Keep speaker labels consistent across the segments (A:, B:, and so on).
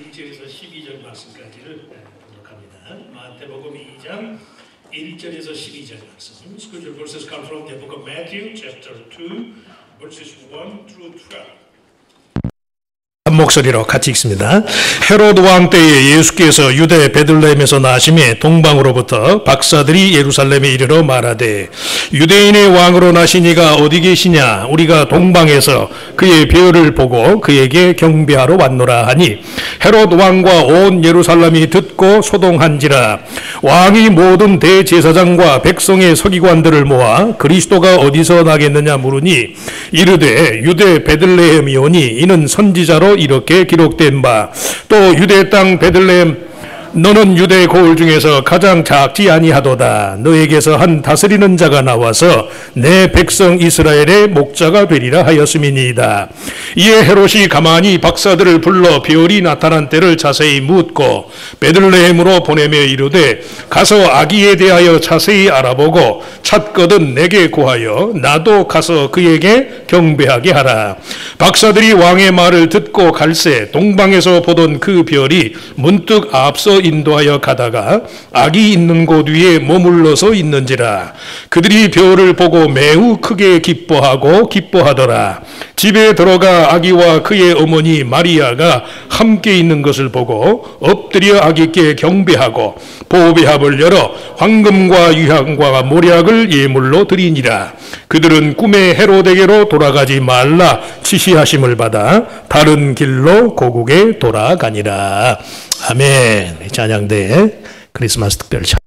A: 1절에서 12절 말씀까지를 봉독합니다. 마태복음 2장 1절에서 12절 말씀. Scripture verses come from the book of Matthew, chapter 2, verses 1 through 12. 한 목소리로 같이 읽습니다. 헤롯 왕 때에 예수께서 유대 베들레헴에서 나심에 동방으로부터 박사들이 예루살렘에 이르러 말하되 유대인의 왕으로 나신 이가 어디 계시냐? 우리가 동방에서 그의 별을 보고 그에게 경배하러 왔노라 하니 헤롯 왕과 온 예루살렘이 듣고 소동한지라. 왕이 모든 대제사장과 백성의 서기관들을 모아 그리스도가 어디서 나겠느냐 물으니 이르되 유대 베들레헴이오니 이는 선지자로 이렇게 기록된 바 또 유대 땅 베들레헴 너는 유대 고을 중에서 가장 작지 아니하도다. 너에게서 한 다스리는 자가 나와서 내 백성 이스라엘의 목자가 되리라 하였음이니이다. 이에 헤롯이 가만히 박사들을 불러 별이 나타난 때를 자세히 묻고 베들레헴으로 보내며 이르되 가서 아기에 대하여 자세히 알아보고 찾거든 내게 고하여 나도 가서 그에게 경배하게 하라. 박사들이 왕의 말을 듣고 갈새 동방에서 보던 그 별이 문득 앞서 인도하여 가다가 아기 있는 곳 위에 머물러서 있는지라. 그들이 별을 보고 매우 크게 기뻐하더라. 집에 들어가 아기와 그의 어머니 마리아가 함께 있는 것을 보고 엎드려 아기께 경배하고 보배합을 열어 황금과 유향과 모략을 예물로 드리니라. 그들은 꿈에 헤롯에게로 돌아가지 말라 지시하심을 받아 다른 길로 고국에 돌아가니라. 아멘. 찬양대 크리스마스 특별 찬양.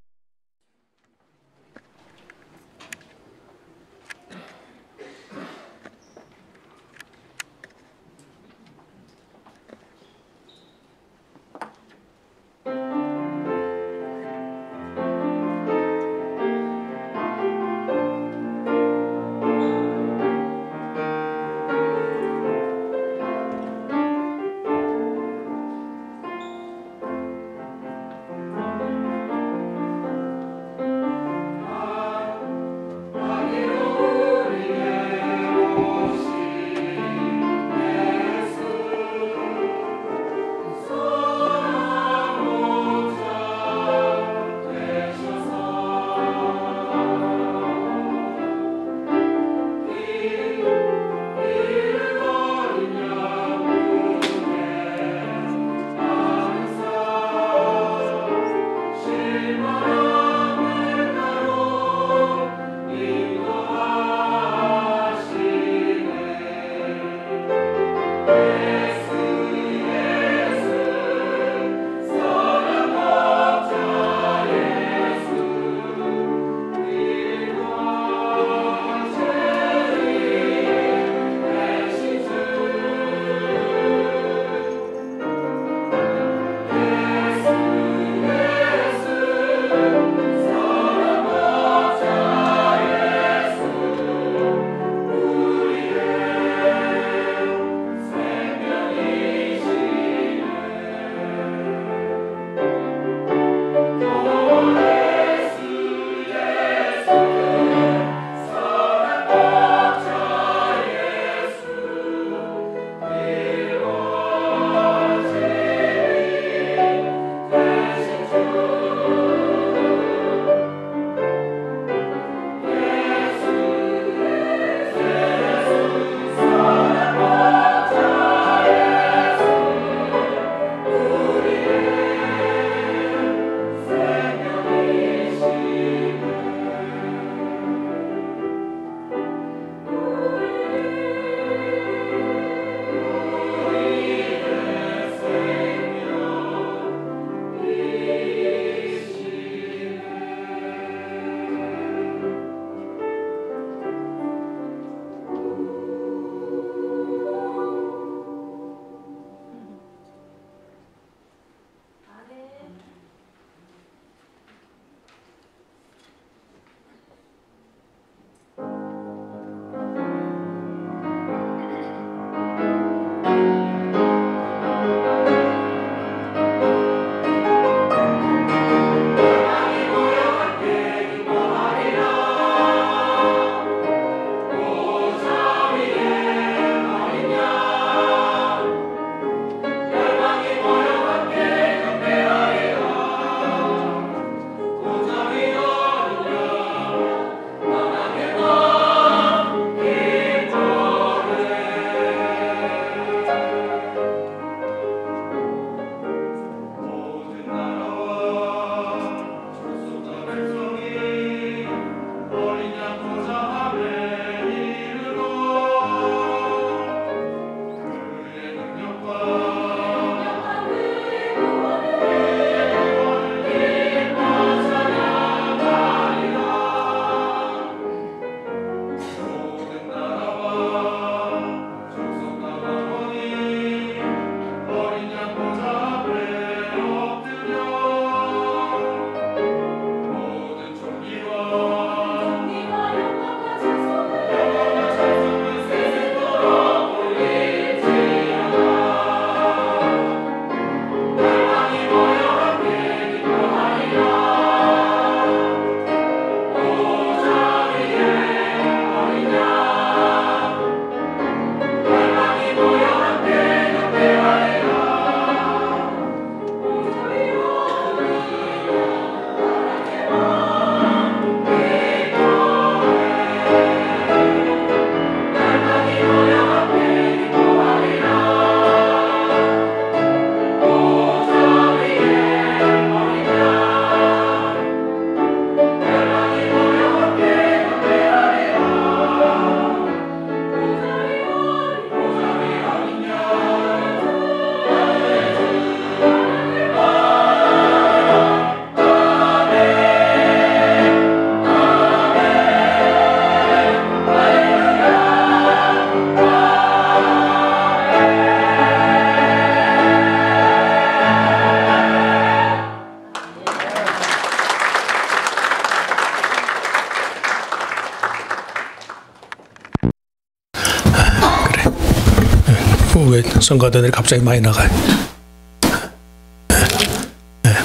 A: 성가대들이 갑자기 많이 나가요.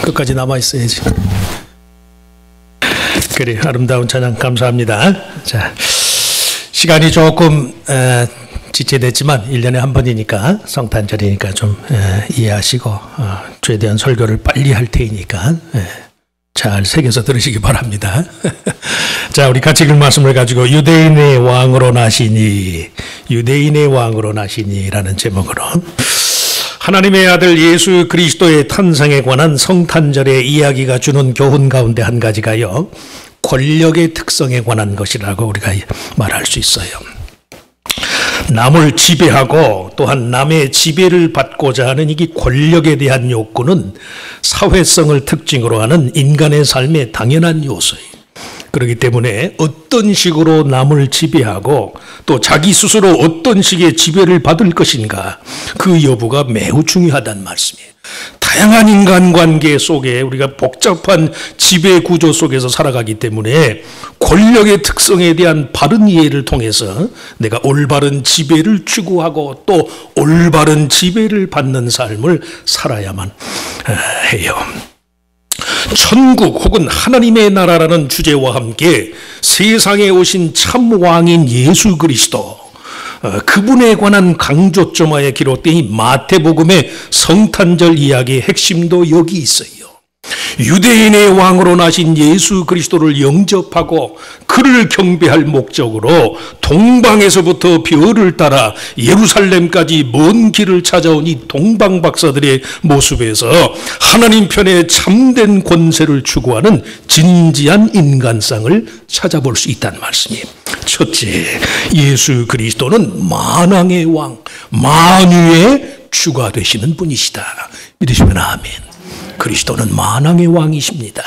A: 끝까지 남아있어야지. 그래, 아름다운 찬양 감사합니다. 자, 시간이 조금 지체됐지만 1년에 한 번이니까 성탄절이니까 좀 이해하시고 최대한 설교를 빨리 할 테니까 잘 새겨서 들으시기 바랍니다. 자, 우리 같이 읽은 말씀을 가지고 유대인의 왕으로 나시니, 유대인의 왕으로 나시니라는 제목으로 하나님의 아들 예수 그리스도의 탄생에 관한 성탄절의 이야기가 주는 교훈 가운데 한 가지가요, 권력의 특성에 관한 것이라고 우리가 말할 수 있어요. 남을 지배하고 또한 남의 지배를 받고자 하는 이 권력에 대한 욕구는 사회성을 특징으로 하는 인간의 삶의 당연한 요소예요. 그렇기 때문에 어떤 식으로 남을 지배하고 또 자기 스스로 어떤 식의 지배를 받을 것인가, 그 여부가 매우 중요하다는 말씀이에요. 다양한 인간관계 속에 우리가 복잡한 지배 구조 속에서 살아가기 때문에 권력의 특성에 대한 바른 이해를 통해서 내가 올바른 지배를 추구하고 또 올바른 지배를 받는 삶을 살아야만 해요. 천국 혹은 하나님의 나라라는 주제와 함께 세상에 오신 참 왕인 예수 그리스도, 그분에 관한 강조점하에 기록된 이 마태복음의 성탄절 이야기의 핵심도 여기 있어요. 유대인의 왕으로 나신 예수 그리스도를 영접하고 그를 경배할 목적으로 동방에서부터 별을 따라 예루살렘까지 먼 길을 찾아온 이 동방박사들의 모습에서 하나님 편에 참된 권세를 추구하는 진지한 인간상을 찾아볼 수 있다는 말씀이에요. 첫째, 예수 그리스도는 만왕의 왕, 만유의 주가 되시는 분이시다. 믿으시면 아멘. 그리스도는 만왕의 왕이십니다.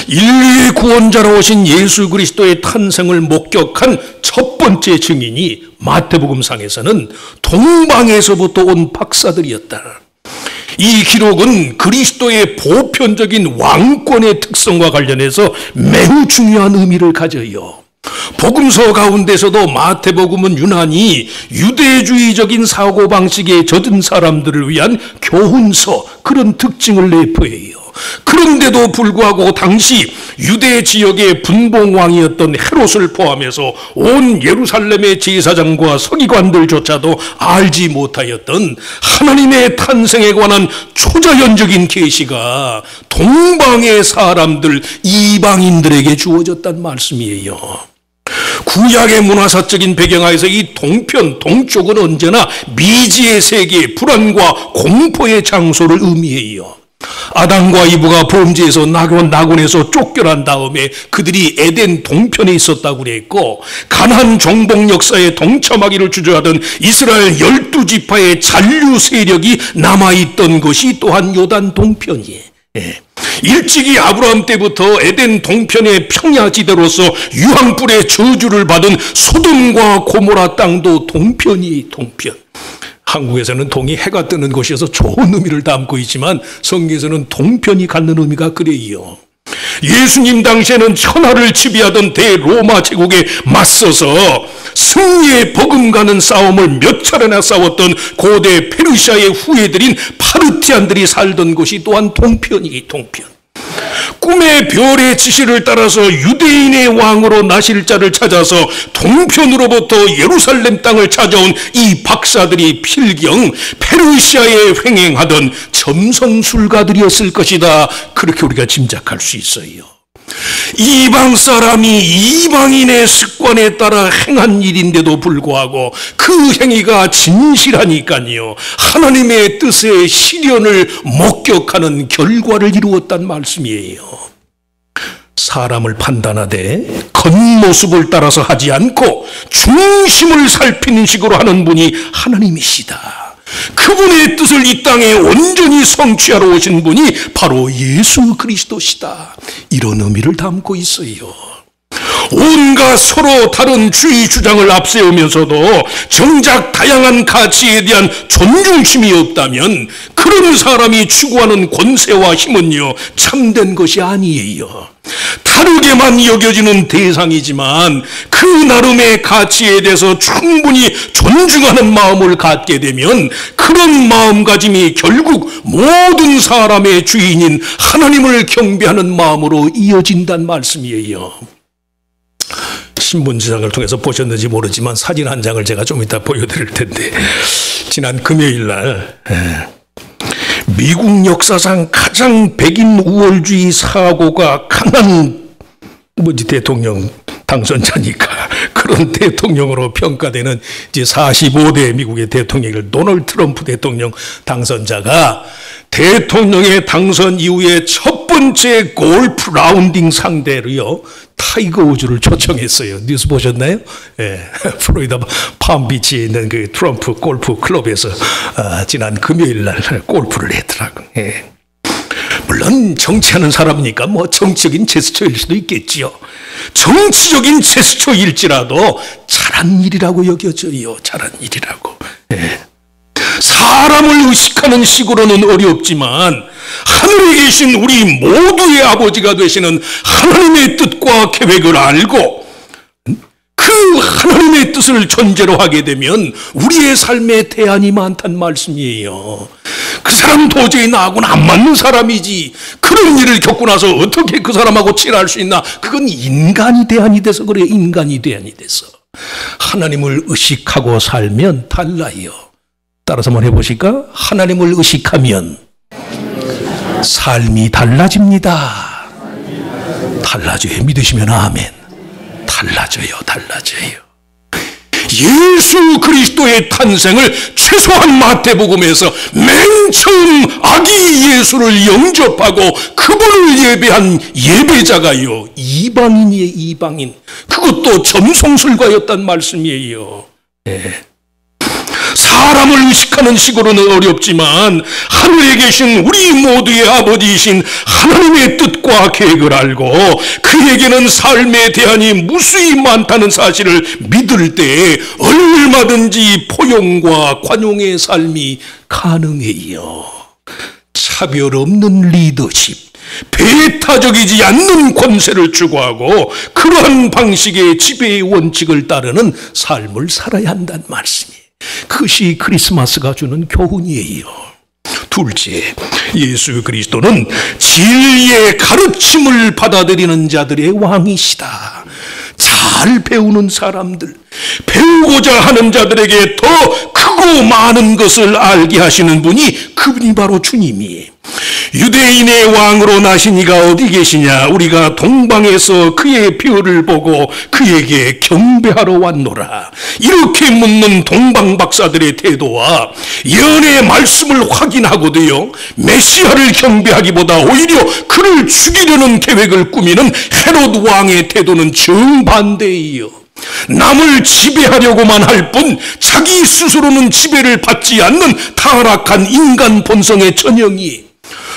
A: 인류의 구원자로 오신 예수 그리스도의 탄생을 목격한 첫 번째 증인이 마태복음상에서는 동방에서부터 온 박사들이었다. 이 기록은 그리스도의 보편적인 왕권의 특성과 관련해서 매우 중요한 의미를 가져요. 복음서 가운데서도 마태복음은 유난히 유대주의적인 사고방식에 젖은 사람들을 위한 교훈서, 그런 특징을 내포해요. 그런데도 불구하고 당시 유대 지역의 분봉왕이었던 헤롯을 포함해서 온 예루살렘의 제사장과 서기관들조차도 알지 못하였던 하나님의 탄생에 관한 초자연적인 계시가 동방의 사람들, 이방인들에게 주어졌단 말씀이에요. 구약의 문화사적인 배경하에서 이 동편, 동쪽은 언제나 미지의 세계, 불안과 공포의 장소를 의미해요. 아담과 이브가 범죄에서 낙원에서 쫓겨난 다음에 그들이 에덴 동편에 있었다고 그랬고, 가나안 정복 역사에 동참하기를 주저하던 이스라엘 12지파의 잔류 세력이 남아있던 것이 또한 요단 동편이에요. 일찍이 아브라함 때부터 에덴 동편의 평야지대로서 유황불의 저주를 받은 소돔과 고모라 땅도 동편이 동편. 한국에서는 동이 해가 뜨는 곳이어서 좋은 의미를 담고 있지만 성경에서는 동편이 갖는 의미가 그래요. 예수님 당시에는 천하를 지배하던 대로마 제국에 맞서서 승리에 버금가는 싸움을 몇 차례나 싸웠던 고대 페르시아의 후예들인 파르티안들이 살던 곳이 또한 동편이 동편. 꿈의 별의 지시를 따라서 유대인의 왕으로 나실 자를 찾아서 동편으로부터 예루살렘 땅을 찾아온 이 박사들이 필경 페르시아에 횡행하던 점성술가들이었을 것이다. 그렇게 우리가 짐작할 수 있어요. 이방 사람이 이방인의 습관에 따라 행한 일인데도 불구하고 그 행위가 진실하니까요, 하나님의 뜻의 실현을 목격하는 결과를 이루었단 말씀이에요. 사람을 판단하되 겉모습을 따라서 하지 않고 중심을 살피는 식으로 하는 분이 하나님이시다. 그분의 뜻을 이 땅에 온전히 성취하러 오신 분이 바로 예수 그리스도시다. 이런 의미를 담고 있어요.
B: 온갖 서로 다른 주의 주장을 앞세우면서도 정작 다양한 가치에 대한 존중심이 없다면 그런 사람이 추구하는 권세와 힘은요, 참된 것이 아니에요. 다르게만 여겨지는 대상이지만 그 나름의 가치에 대해서 충분히 존중하는 마음을 갖게 되면 그런 마음가짐이 결국 모든 사람의 주인인 하나님을 경배하는 마음으로 이어진다는 말씀이에요. 신문지상을 통해서 보셨는지 모르지만 사진 한 장을 제가 좀 이따 보여드릴 텐데, 지난 금요일 날 미국 역사상 가장 백인 우월주의 사고가 강한 대통령 당선자니까 그런 대통령으로 평가되는 이제 45대 미국의 대통령을 도널드 트럼프 대통령 당선자가 대통령의 당선 이후에 첫 번째 골프 라운딩 상대로요, 타이거 우즈를 초청했어요. 뉴스 보셨나요? 예, 플로리다 팜비치에 있는 그 트럼프 골프 클럽에서 지난 금요일 날 골프를 했더라고요. 예. 물론 정치하는 사람이니까 뭐 정치적인 제스처일 수도 있겠지요. 정치적인 제스처일지라도 잘한 일이라고 여겨져요. 잘한 일이라고. 예. 사람을 의식하는 식으로는 어렵지만 하늘에 계신 우리 모두의 아버지가 되시는 하나님의 뜻과 계획을 알고 그 하나님의 뜻을 전제로 하게 되면 우리의 삶에 대안이 많단 말씀이에요. 그 사람 도저히 나하고는 안 맞는 사람이지, 그런 일을 겪고 나서 어떻게 그 사람하고 친할 수 있나? 그건 인간이 대안이 돼서 그래요. 인간이 대안이 돼서. 하나님을 의식하고 살면 달라요. 따라서 한번 해보실까? 하나님을 의식하면 삶이 달라집니다. 달라져요. 믿으시면 아멘. 달라져요. 달라져요. 예수 그리스도의 탄생을 최소한 마태복음에서 맨 처음 아기 예수를 영접하고 그분을 예배한 예배자가요, 이방인이에요. 이방인. 그것도 점성술가였단 말씀이에요. 네. 사람을 의식하는 식으로는 어렵지만 하늘에 계신 우리 모두의 아버지이신 하나님의 뜻과 계획을 알고 그에게는 삶의 대안이 무수히 많다는 사실을 믿을 때 얼마든지 포용과 관용의 삶이 가능해요. 차별 없는 리더십, 배타적이지 않는 권세를 추구하고 그러한 방식의 지배의 원칙을 따르는 삶을 살아야 한다는 말씀이에요. 그것이 크리스마스가 주는 교훈이에요. 둘째, 예수 그리스도는 진리의 가르침을 받아들이는 자들의 왕이시다. 잘 배우는 사람들, 배우고자 하는 자들에게 더 크고 많은 것을 알게 하시는 분이 그분이 바로 주님이에요. 유대인의 왕으로 나신 이가 어디 계시냐? 우리가 동방에서 그의 표를 보고 그에게 경배하러 왔노라. 이렇게 묻는 동방 박사들의 태도와 예언의 말씀을 확인하고도요, 메시아를 경배하기보다 오히려 그를 죽이려는 계획을 꾸미는 헤롯 왕의 태도는 정반대예요. 남을 지배하려고만 할 뿐 자기 스스로는 지배를 받지 않는 타락한 인간 본성의 전형이,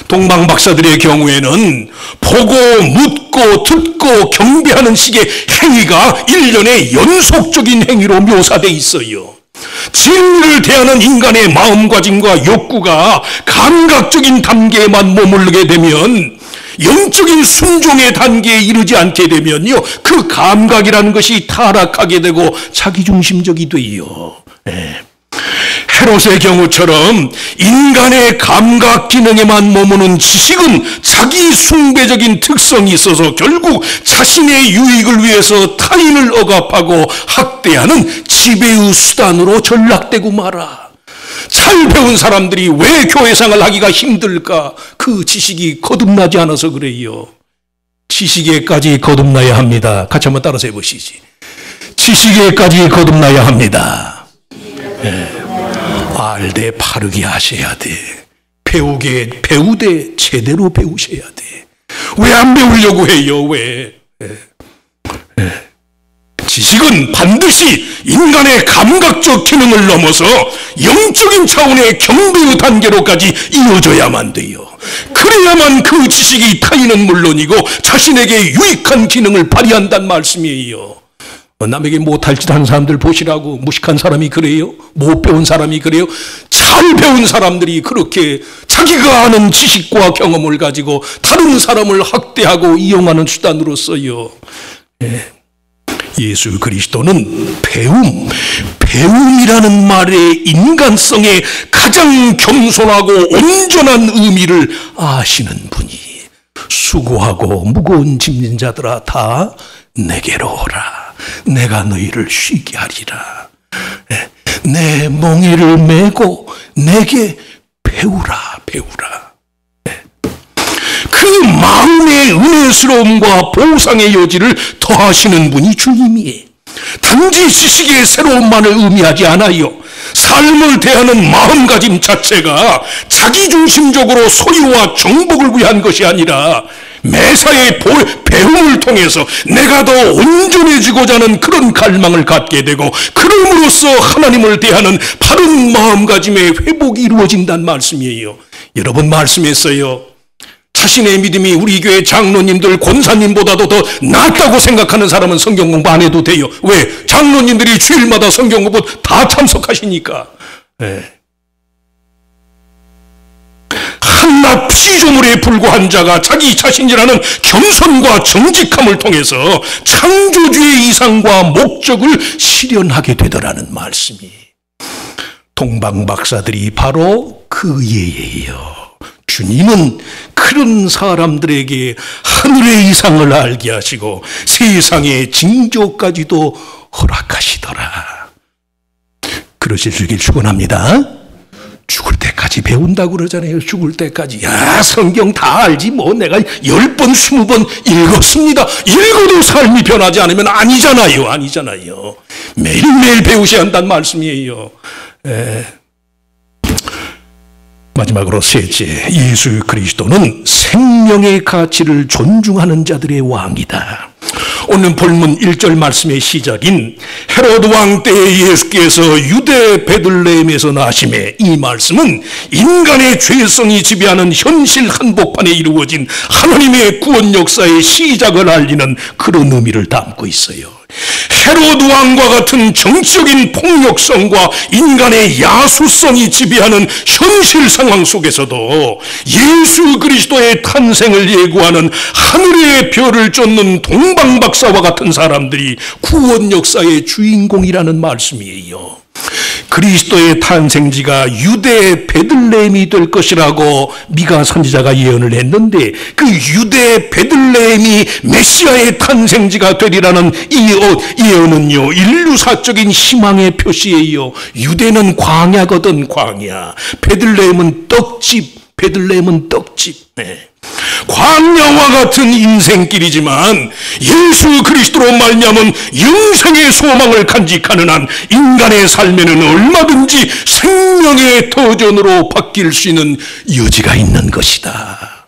B: 동방 박사들의 경우에는 보고 묻고 듣고 경배하는 식의 행위가 일련의 연속적인 행위로 묘사되어 있어요. 진리를 대하는 인간의 마음가짐과 욕구가 감각적인 단계에만 머무르게 되면, 영적인 순종의 단계에 이르지 않게 되면요, 그 감각이라는 것이 타락하게 되고 자기중심적이 돼요. 네. 헤롯의 경우처럼 인간의 감각 기능에만 머무는 지식은 자기 숭배적인 특성이 있어서 결국 자신의 유익을 위해서 타인을 억압하고 학대하는 지배의 수단으로 전락되고 말아. 잘 배운 사람들이 왜 교회생활 하기가 힘들까? 그 지식이 거듭나지 않아서 그래요. 지식에까지 거듭나야 합니다. 같이 한번 따라서 해보시지. 지식에까지 거듭나야 합니다. 네. 알되 바르게 하셔야 돼. 배우되 제대로 배우셔야 돼. 왜 안 배우려고 해요? 왜? 지식은 반드시 인간의 감각적 기능을 넘어서 영적인 차원의 경배의 단계로까지 이어져야만 돼요. 그래야만 그 지식이 타인은 물론이고 자신에게 유익한 기능을 발휘한단 말씀이에요. 남에게 못할 짓 하는 사람들 보시라고. 무식한 사람이 그래요? 못 배운 사람이 그래요? 잘 배운 사람들이 그렇게 자기가 아는 지식과 경험을 가지고 다른 사람을 학대하고 이용하는 수단으로서요. 예수 그리스도는 배움이라는 말의 인간성의 가장 겸손하고 온전한 의미를 아시는 분이, 수고하고 무거운 짐진 자들아 다 내게로 오라. 내가 너희를 쉬게 하리라. 내 멍에를 메고 내게 배우라. 그 마음의 은혜스러움과 보상의 여지를 더하시는 분이 주님이에요. 단지 지식의 새로움만을 의미하지 않아요. 삶을 대하는 마음가짐 자체가 자기중심적으로 소유와 정복을 위한 것이 아니라 매사의 배움을 통해서 내가 더 온전해지고자 하는 그런 갈망을 갖게 되고, 그럼으로써 하나님을 대하는 바른 마음가짐의 회복이 이루어진다는 말씀이에요. 여러분 말씀했어요. 자신의 믿음이 우리 교회 장로님들, 권사님보다도 더 낫다고 생각하는 사람은 성경 공부 안 해도 돼요. 왜? 장로님들이 주일마다 성경 공부 다 참석하시니까. 한낱 피조물에 불과한 자가 자기 자신이라는 겸손과 정직함을 통해서 창조주의 이상과 목적을 실현하게 되더라는 말씀이, 동방박사들이 바로 그 예예요. 주님은 그런 사람들에게 하늘의 이상을 알게 하시고 세상의 징조까지도 허락하시더라. 그러실 수 있길 축원합니다. 죽을 때까지 배운다고 그러잖아요. 죽을 때까지. 야, 성경 다 알지 뭐 내가 10번 20번 읽었습니다. 읽어도 삶이 변하지 않으면 아니잖아요. 매일매일 배우셔야 한다는 말씀이에요. 마지막으로 셋째, 예수 그리스도는 생명의 가치를 존중하는 자들의 왕이다. 오늘 본문 1절 말씀의 시작인 헤로드 왕 때에 예수께서 유대 베들레헴에서 나심에, 이 말씀은 인간의 죄성이 지배하는 현실 한복판에 이루어진 하나님의 구원 역사의 시작을 알리는 그런 의미를 담고 있어요. 헤로드 왕과 같은 정치적인 폭력성과 인간의 야수성이 지배하는 현실 상황 속에서도 예수 그리스도의 탄생을 예고하는 하늘의 별을 쫓는 동방박사와 같은 사람들이 구원 역사의 주인공이라는 말씀이에요. 그리스도의 탄생지가 유대 베들레헴이 될 것이라고 미가 선지자가 예언을 했는데, 그 유대 베들레헴이 메시아의 탄생지가 되리라는 이 예언은요, 인류사적인 희망의 표시예요. 유대는 광야거든, 광야. 베들레헴은 떡집. 광야와 같은 인생길이지만 예수 그리스도로 말미암은 영생의 소망을 간직하는 한 인간의 삶에는 얼마든지 생명의 터전으로 바뀔 수 있는 여지가 있는 것이다.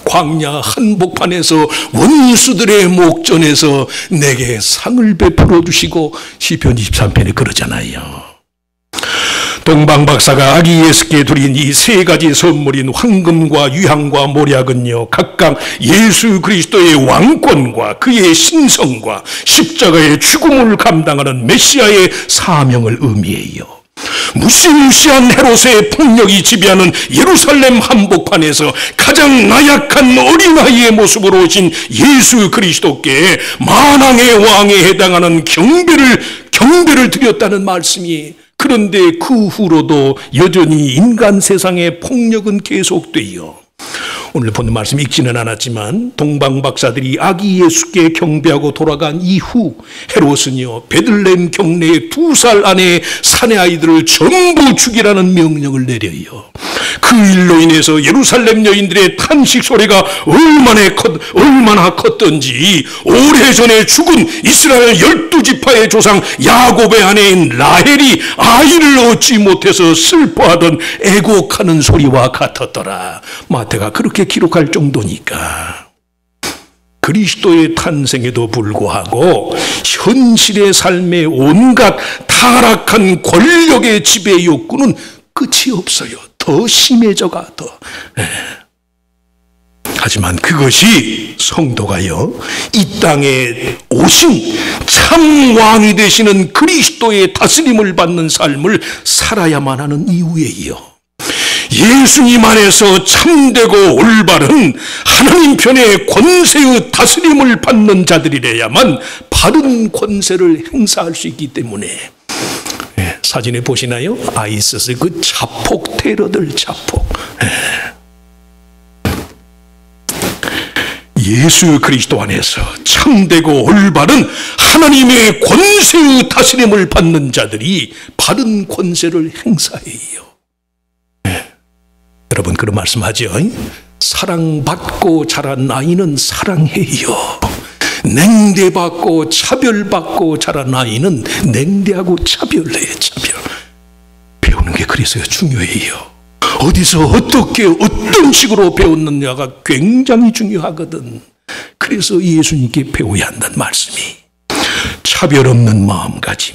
B: 광야 한복판에서 원수들의 목전에서 내게 상을 베풀어 주시고, 시편 23편에 그러잖아요. 동방박사가 아기 예수께 드린 이 세 가지 선물인 황금과 유향과 모략은요, 각각 예수 그리스도의 왕권과 그의 신성과 십자가의 죽음을 감당하는 메시아의 사명을 의미해요. 무시무시한 헤롯의 폭력이 지배하는 예루살렘 한복판에서 가장 나약한 어린아이의 모습으로 오신 예수 그리스도께 만왕의 왕에 해당하는 경배를 드렸다는 말씀이, 그런데 그 후로도 여전히 인간 세상의 폭력은 계속돼요. 오늘 보는 말씀 읽지는 않았지만 동방박사들이 아기 예수께 경배하고 돌아간 이후 헤롯은요, 베들레헴 경내의 2살 안에 사내 아이들을 전부 죽이라는 명령을 내려요. 그 일로 인해서 예루살렘 여인들의 탄식 소리가 얼마나 컸던지, 오래전에 죽은 이스라엘 12지파의 조상 야곱의 아내인 라헬이 아이를 얻지 못해서 슬퍼하던 애곡하는 소리와 같았더라. 마태가 그렇게 기록할 정도니까. 그리스도의 탄생에도 불구하고 현실의 삶의 온갖 타락한 권력의 지배 욕구는 끝이 없어요. 더 심해져가 더. 하지만 그것이 성도가요, 이 땅에 오신 참 왕이 되시는 그리스도의 다스림을 받는 삶을 살아야만 하는 이유예요. 예수님 안에서 참되고 올바른 하나님 편의 권세의 다스림을 받는 자들이래야만 바른 권세를 행사할 수 있기 때문에, 사진에 보시나요? 아이시스 그 자폭 테러들 자폭. 예수 그리스도 안에서 참되고 올바른 하나님의 권세의 다스림을 받는 자들이 바른 권세를 행사해요. 여러분 그런 말씀하죠. 사랑받고 자란 아이는 사랑해요. 냉대받고 차별받고 자란 아이는 냉대하고 차별해요. 차별. 배우는 게 그래서 중요해요. 어디서 어떻게 어떤 식으로 배웠느냐가 굉장히 중요하거든. 그래서 예수님께 배워야 한다는 말씀이, 차별 없는 마음가짐,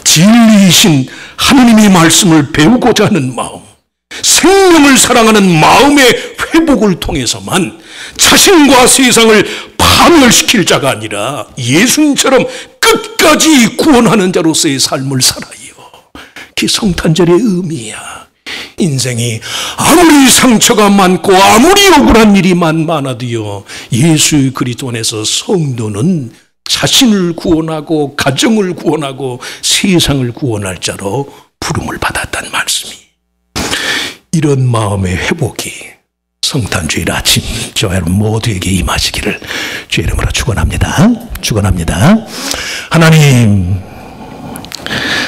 B: 진리이신 하나님의 말씀을 배우고자 하는 마음, 생명을 사랑하는 마음의 회복을 통해서만 자신과 세상을 파멸시킬 자가 아니라 예수님처럼 끝까지 구원하는 자로서의 삶을 살아요. 그게 성탄절의 의미야. 인생이 아무리 상처가 많고 아무리 억울한 일이 많아도요, 예수 그리스도 안에서 성도는 자신을 구원하고 가정을 구원하고 세상을 구원할 자로 부름을 받았다는 말씀이, 이런 마음의 회복이 성탄주일 아침 저 여러분 모두에게 임하시기를 주의 이름으로 축원합니다. 축원합니다. 하나님,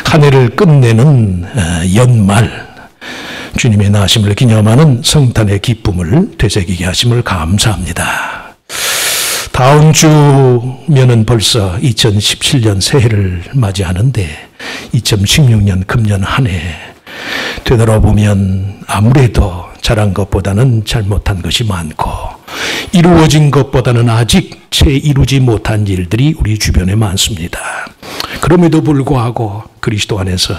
B: 한 해를 끝내는 연말, 주님의 나심을 기념하는 성탄의 기쁨을 되새기게 하심을 감사합니다. 다음 주면은 벌써 2017년 새해를 맞이하는데 2016년 금년 한 해 되돌아보면 아무래도 잘한 것보다는 잘못한 것이 많고 이루어진 것보다는 아직 채 이루지 못한 일들이 우리 주변에 많습니다. 그럼에도 불구하고 그리스도 안에서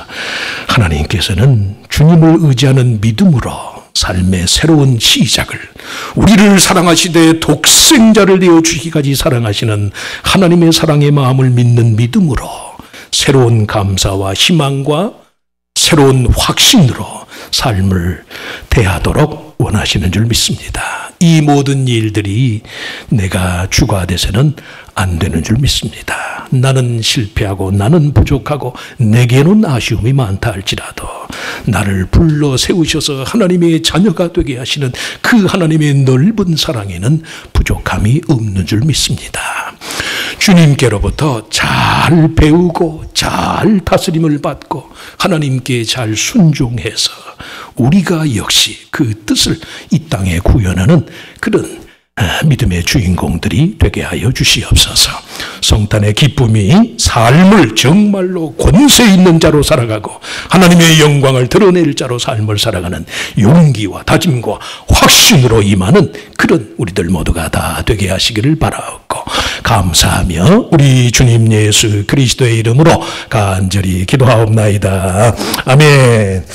B: 하나님께서는 주님을 의지하는 믿음으로 삶의 새로운 시작을, 우리를 사랑하시되 독생자를 내어주시기까지 사랑하시는 하나님의 사랑의 마음을 믿는 믿음으로 새로운 감사와 희망과 새로운 확신으로 삶을 대하도록 원하시는 줄 믿습니다. 이 모든 일들이 내가 주가 돼서는 안 되는 줄 믿습니다. 나는 실패하고 나는 부족하고 내게는 아쉬움이 많다 할지라도 나를 불러 세우셔서 하나님의 자녀가 되게 하시는 그 하나님의 넓은 사랑에는 부족함이 없는 줄 믿습니다. 주님께로부터 잘 배우고 잘 다스림을 받고 하나님께 잘 순종해서 우리가 역시 그 뜻을 이 땅에 구현하는 그런 믿음의 주인공들이 되게 하여 주시옵소서. 성탄의 기쁨이 삶을 정말로 권세 있는 자로 살아가고 하나님의 영광을 드러낼 자로 삶을 살아가는 용기와 다짐과 확신으로 임하는 그런 우리들 모두가 다 되게 하시기를 바라옵고 감사하며 우리 주님 예수 그리스도의 이름으로 간절히 기도하옵나이다. 아멘.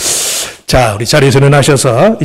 B: 자, 우리 자리에서 일어나셔서